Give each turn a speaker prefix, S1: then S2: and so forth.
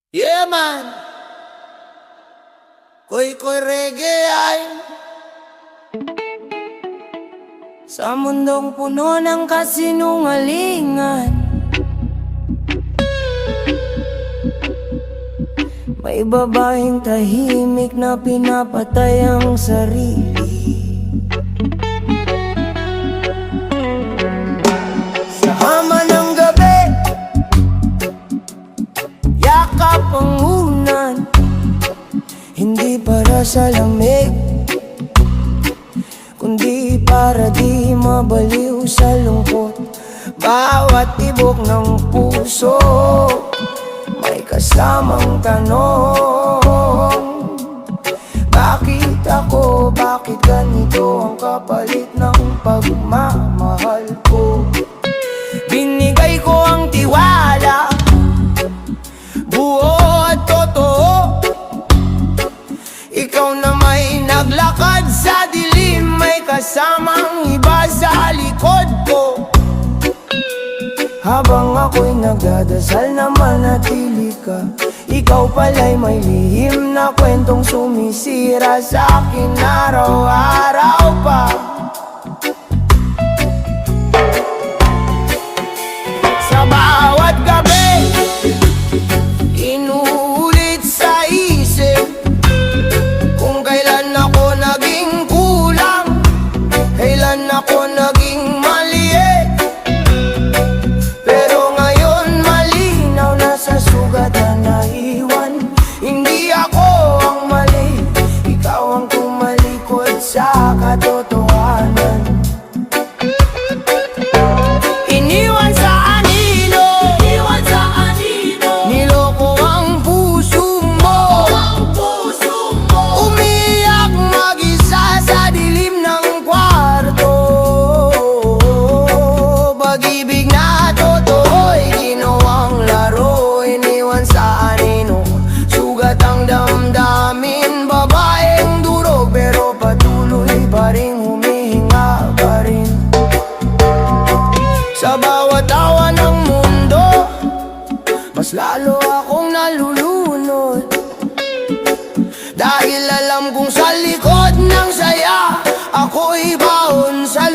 S1: Yeah man, koy reggae ay sa mundong puno ng kasinungalingan. May babaeng tahimik na pinapatay ang sarili. Sa hama ng gabi, yakap ang unan, hindi para sa lamig, kundi para di mabaliw sa lungkot. Bawat tibok ng puso may kasamang tanong. Bakit ako, bakit ganito ang kapalit ng pagmamahal ko? Binigay ko ang tiwala, buo at totoo. Ikaw na may naglakad sa dilim, may kasamang iba sa likod ko. Habang ako'y nagdadasal na manatili ka, ikaw pala'y may lihim na kwentong sumisira sa akin araw-araw pa. Sa bawat gabi, inuulit sa isip kung kailan ako naging kulang, kailan ako naging maliit. Pero ngayon malinaw na sa sugatan na iwan, hindi ako ang mali, ikaw ang tumalikod sa katotohanan. Iniwan sa anino, niloko ang puso mo, umiyak mag-isa sa dilim ng kwarto. Pag-ibig na totoo'y ginawang laro, iniwan sa anino, sugat ang damdamin. Babaeng duro pero patuloy pa rin humihinga pa rin. Sa bawat tawa ng mundo, mas lalo akong nalulunod, dahil alam kong sa likod ng saya, ako'y baon sa